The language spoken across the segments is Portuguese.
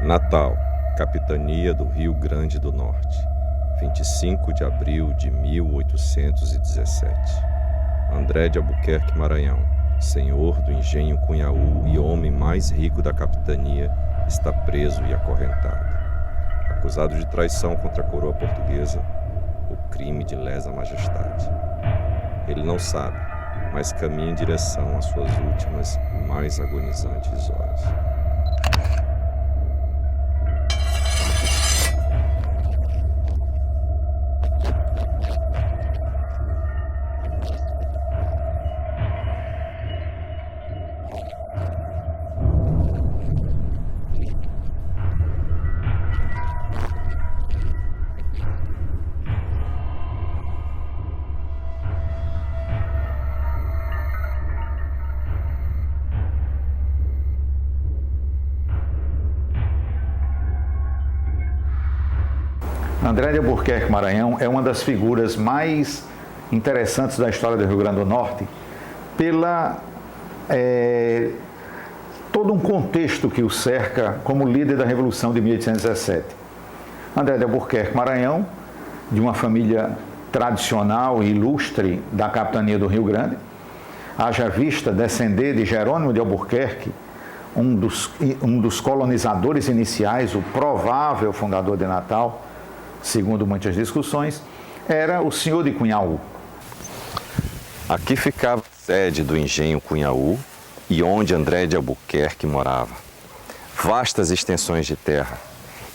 Natal, Capitania do Rio Grande do Norte, 25 de abril de 1817. André de Albuquerque Maranhão, senhor do engenho Cunhaú e homem mais rico da capitania, está preso e acorrentado. Acusado de traição contra a coroa portuguesa, o crime de lesa majestade. Ele não sabe, mas caminha em direção às suas últimas e mais agonizantes horas. André de Albuquerque Maranhão é uma das figuras mais interessantes da história do Rio Grande do Norte pela todo um contexto que o cerca como líder da Revolução de 1817. André de Albuquerque Maranhão, de uma família tradicional e ilustre da capitania do Rio Grande, haja vista descender de Jerônimo de Albuquerque, um dos colonizadores iniciais, o provável fundador de Natal, segundo muitas discussões, era o senhor de Cunhaú. Aqui ficava a sede do engenho Cunhaú e onde André de Albuquerque morava. Vastas extensões de terra,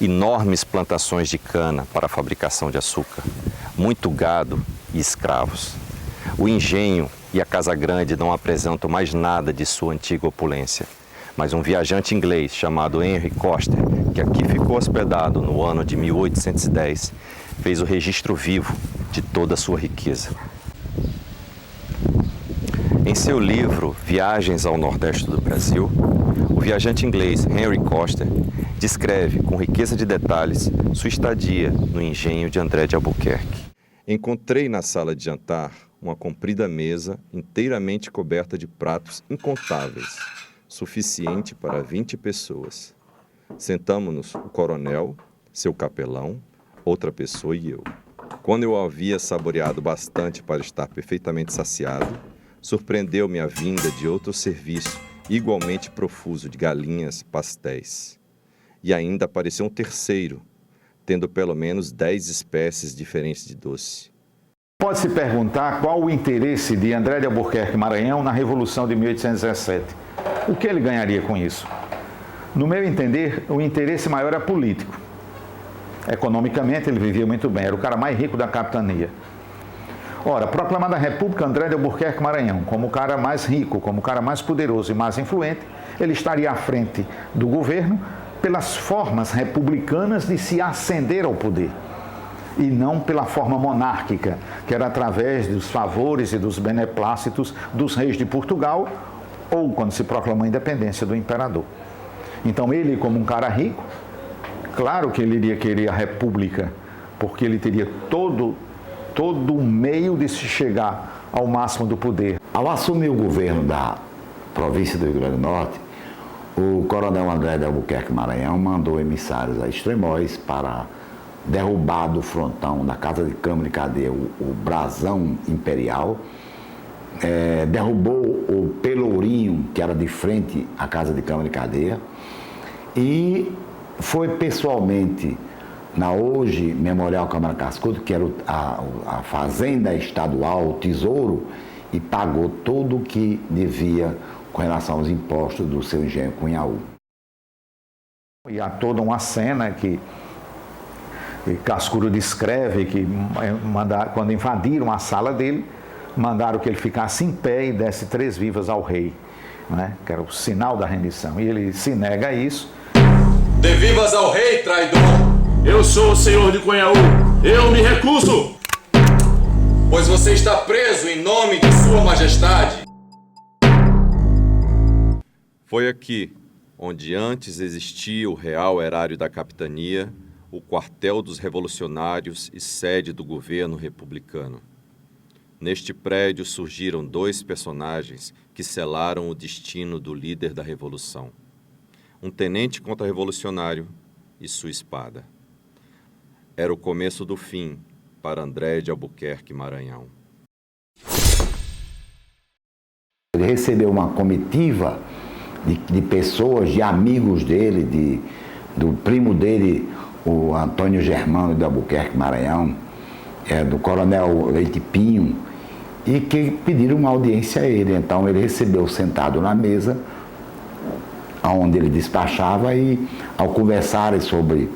enormes plantações de cana para a fabricação de açúcar, muito gado e escravos. O engenho e a Casa Grande não apresentam mais nada de sua antiga opulência, mas um viajante inglês chamado Henry Coster, que aqui ficou hospedado no ano de 1810, fez o registro vivo de toda a sua riqueza. Em seu livro Viagens ao Nordeste do Brasil, o viajante inglês Henry Coster descreve com riqueza de detalhes sua estadia no engenho de André de Albuquerque. Encontrei na sala de jantar uma comprida mesa inteiramente coberta de pratos incontáveis, suficiente para 20 pessoas. Sentamo-nos o coronel, seu capelão, outra pessoa e eu. Quando eu havia saboreado bastante para estar perfeitamente saciado, surpreendeu-me a vinda de outro serviço igualmente profuso de galinhas, pastéis. E ainda apareceu um terceiro, tendo pelo menos 10 espécies diferentes de doce. Pode-se perguntar qual o interesse de André de Albuquerque Maranhão na Revolução de 1817. O que ele ganharia com isso? No meu entender, o interesse maior é político. Economicamente, ele vivia muito bem, era o cara mais rico da capitania. Ora, proclamada a República, André de Albuquerque Maranhão, como o cara mais rico, como o cara mais poderoso e mais influente, ele estaria à frente do governo pelas formas republicanas de se ascender ao poder, e não pela forma monárquica, que era através dos favores e dos beneplácitos dos reis de Portugal, ou quando se proclamou a independência do imperador. Então ele, como um cara rico, claro que ele iria querer a república, porque ele teria todo o meio de se chegar ao máximo do poder. Ao assumir o governo da província do Rio Grande do Norte, o coronel André de Albuquerque Maranhão mandou emissários a Extremóis para derrubar do frontão da Casa de Câmara e Cadeia o brasão imperial, derrubou o Pelourinho, que era de frente à Casa de Câmara e Cadeia, e foi pessoalmente na hoje Memorial Câmara Cascudo, que era a fazenda estadual, o tesouro, e pagou tudo o que devia com relação aos impostos do seu engenho Cunhaú. E há toda uma cena que Cascudo descreve que quando invadiram a sala dele, mandaram que ele ficasse em pé e desse 3 vivas ao rei, né? Que era o sinal da rendição. E ele se nega a isso. Dê vivas ao rei, traidor! Eu sou o senhor de Cunhaú, eu me recuso! Pois você está preso em nome de sua majestade. Foi aqui, onde antes existia o Real Erário da Capitania, o quartel dos revolucionários e sede do governo republicano. Neste prédio surgiram 2 personagens que selaram o destino do líder da Revolução. Um tenente contra-revolucionário e sua espada. Era o começo do fim para André de Albuquerque Maranhão. Ele recebeu uma comitiva de pessoas, de amigos dele, do primo dele, o Antônio Germano de Albuquerque Maranhão, do coronel Leite Pinho, e que pediram uma audiência a ele. Então ele recebeu sentado na mesa, onde ele despachava, e ao conversarem sobre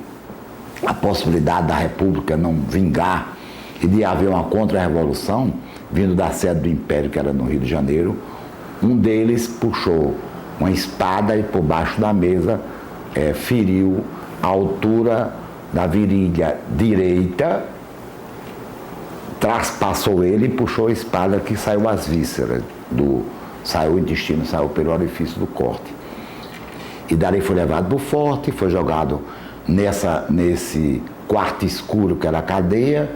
a possibilidade da República não vingar e de haver uma contra-revolução, vindo da sede do Império, que era no Rio de Janeiro, um deles puxou uma espada e por baixo da mesa feriu a altura da virilha direita, traspassou ele e puxou a espada, que saiu as vísceras, saiu o intestino, saiu pelo orifício do corte. E dali foi levado para o forte, foi jogado nesse quarto escuro que era a cadeia,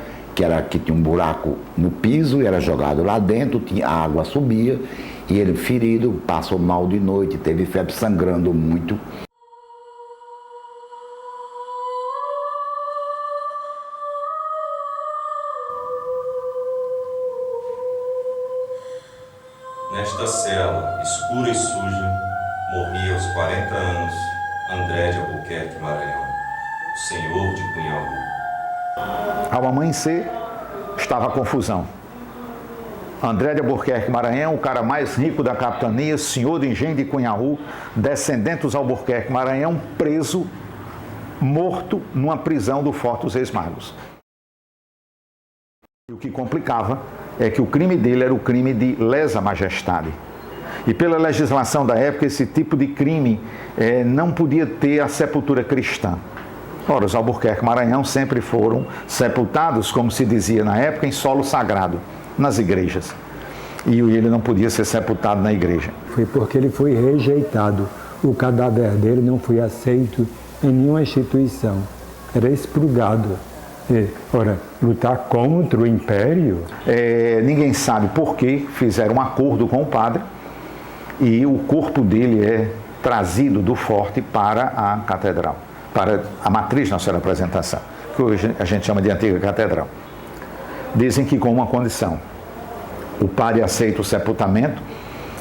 que tinha um buraco no piso, e era jogado lá dentro, a água subia, e ele ferido, passou mal de noite, teve febre, sangrando muito. Nesta cela, escura e suja, morria aos 40 anos André de Albuquerque Maranhão, o senhor de Cunhaú. Ao amanhecer, estava a confusão. André de Albuquerque Maranhão, o cara mais rico da capitania, senhor de engenho de Cunhaú, descendente dos Albuquerque Maranhão, preso, morto numa prisão do Forte dos Reis Magos. E o que complicava é que o crime dele era o crime de lesa majestade. E pela legislação da época, esse tipo de crime não podia ter a sepultura cristã. Ora, os Albuquerque Maranhão sempre foram sepultados, como se dizia na época, em solo sagrado, nas igrejas. E ele não podia ser sepultado na igreja. Foi porque ele foi rejeitado. O cadáver dele não foi aceito em nenhuma instituição. Era expurgado. Ora, lutar contra o Império... Ninguém sabe por que fizeram um acordo com o padre e o corpo dele é trazido do forte para a catedral, para a matriz Nossa Senhora da Apresentação, que hoje a gente chama de Antiga Catedral. Dizem que com uma condição. O padre aceita o sepultamento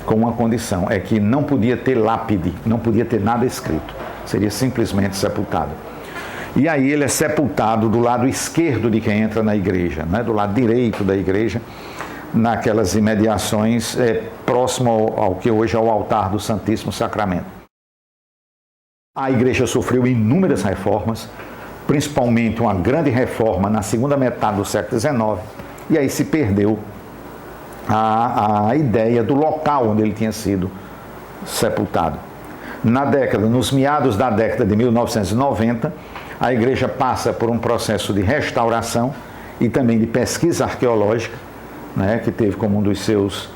com uma condição, é que não podia ter lápide, não podia ter nada escrito, seria simplesmente sepultado. E aí ele é sepultado do lado esquerdo de quem entra na igreja, né? Do lado direito da igreja, naquelas imediações próximo ao que hoje é o altar do Santíssimo Sacramento. A igreja sofreu inúmeras reformas, principalmente uma grande reforma na segunda metade do século XIX, e aí se perdeu a ideia do local onde ele tinha sido sepultado. Nos meados da década de 1990, a igreja passa por um processo de restauração e também de pesquisa arqueológica, né, que teve como um dos seus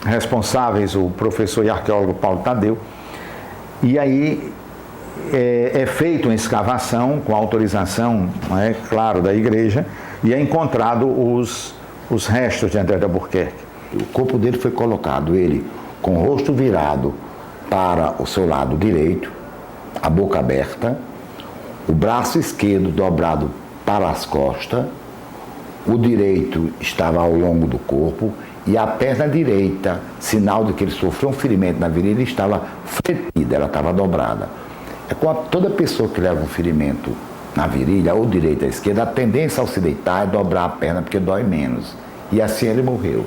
responsáveis o professor e arqueólogo Paulo Tadeu. E aí é feita uma escavação com autorização, claro, da igreja, e é encontrado os restos de André de Albuquerque. O corpo dele foi colocado, ele com o rosto virado para o seu lado direito, a boca aberta, o braço esquerdo dobrado para as costas, o direito estava ao longo do corpo e a perna direita, sinal de que ele sofreu um ferimento na virilha, estava fletida, ela estava dobrada. Toda pessoa que leva um ferimento na virilha, ou direita ou esquerda, a tendência ao se deitar é dobrar a perna porque dói menos. E assim ele morreu.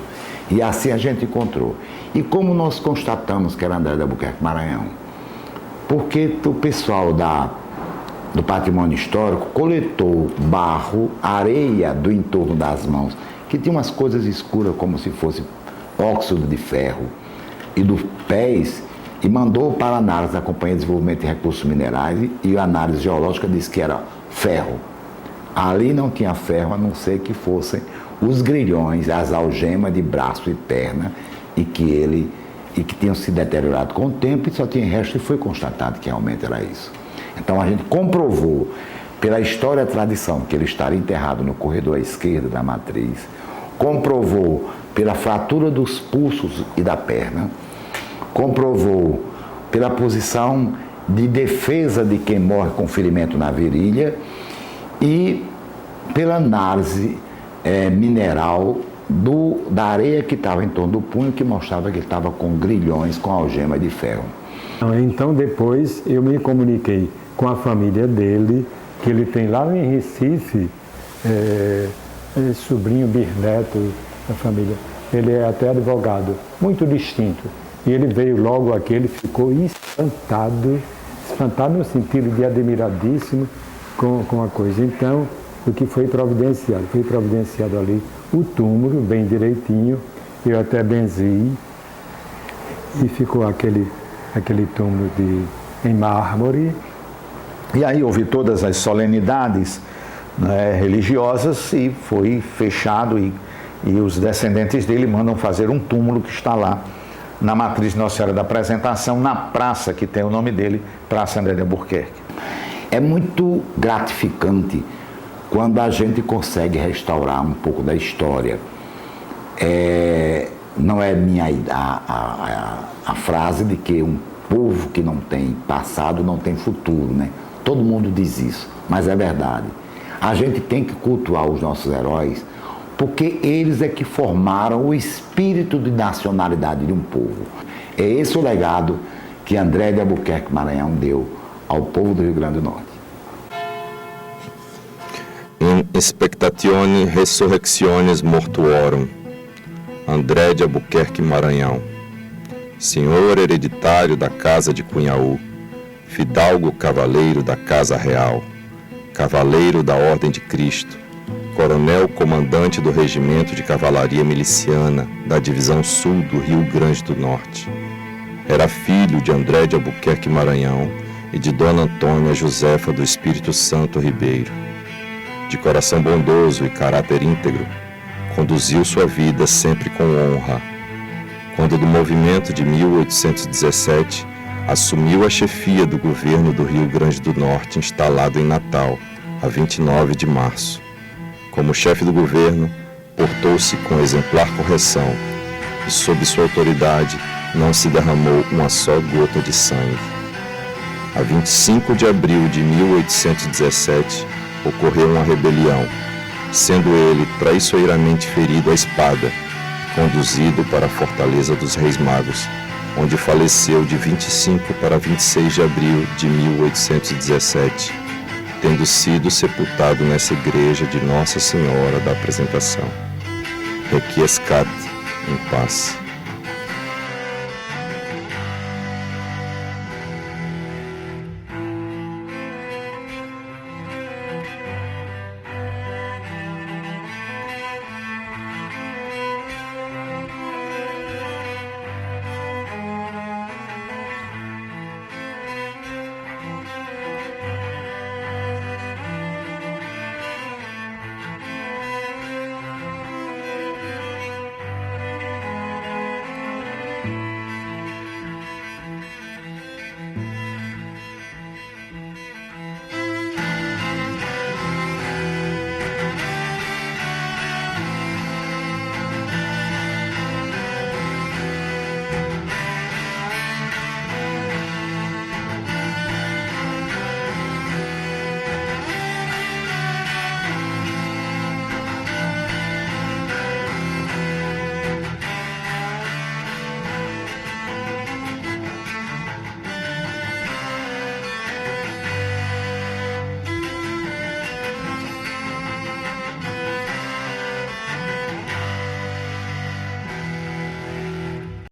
E assim a gente encontrou. E como nós constatamos que era André de Albuquerque Maranhão? Porque o pessoal do patrimônio histórico coletou barro, areia do entorno das mãos, que tinha umas coisas escuras como se fosse óxido de ferro, e dos pés, e mandou para a análise da Companhia de Desenvolvimento de Recursos Minerais, e a análise geológica disse que era ferro. Ali não tinha ferro, a não ser que fossem os grilhões, as algemas de braço e perna, e que tinham se deteriorado com o tempo, e só tinha resto, e foi constatado que realmente era isso. Então a gente comprovou, pela história e tradição, que ele estaria enterrado no corredor à esquerda da matriz, comprovou pela fratura dos pulsos e da perna, comprovou pela posição de defesa de quem morre com ferimento na virilha e pela análise mineral da areia que estava em torno do punho, que mostrava que ele estava com grilhões com algema de ferro. Então depois eu me comuniquei com a família dele, que ele tem lá em Recife, sobrinho bisneto da família. Ele é até advogado, muito distinto. E ele veio logo aqui, ele ficou espantado no sentido de admiradíssimo com a coisa. Então, o que foi providenciado? Foi providenciado ali o túmulo, bem direitinho, eu até benzi, e ficou aquele túmulo em mármore. E aí houve todas as solenidades, né, religiosas, e foi fechado, e os descendentes dele mandam fazer um túmulo que está lá na matriz Nossa Senhora da Apresentação, na praça que tem o nome dele, Praça André de Albuquerque. É muito gratificante quando a gente consegue restaurar um pouco da história. Não é minha a frase de que um povo que não tem passado não tem futuro, né? Todo mundo diz isso, mas é verdade. A gente tem que cultuar os nossos heróis, porque eles é que formaram o espírito de nacionalidade de um povo. É esse o legado que André de Albuquerque Maranhão deu ao povo do Rio Grande do Norte. In expectatione resurrectionis mortuorum, André de Albuquerque Maranhão, senhor hereditário da Casa de Cunhaú, fidalgo cavaleiro da Casa Real, cavaleiro da Ordem de Cristo, coronel comandante do Regimento de Cavalaria Miliciana da Divisão Sul do Rio Grande do Norte. Era filho de André de Albuquerque Maranhão e de Dona Antônia Josefa do Espírito Santo Ribeiro. De coração bondoso e caráter íntegro, conduziu sua vida sempre com honra. Quando do movimento de 1817, assumiu a chefia do governo do Rio Grande do Norte, instalado em Natal, a 29 de março. Como chefe do governo, portou-se com exemplar correção e, sob sua autoridade, não se derramou uma só gota de sangue. A 25 de abril de 1817, ocorreu uma rebelião, sendo ele traiçoeiramente ferido à espada e conduzido para a Fortaleza dos Reis Magos, onde faleceu de 25 para 26 de abril de 1817, tendo sido sepultado nessa igreja de Nossa Senhora da Apresentação. Requiescat em paz.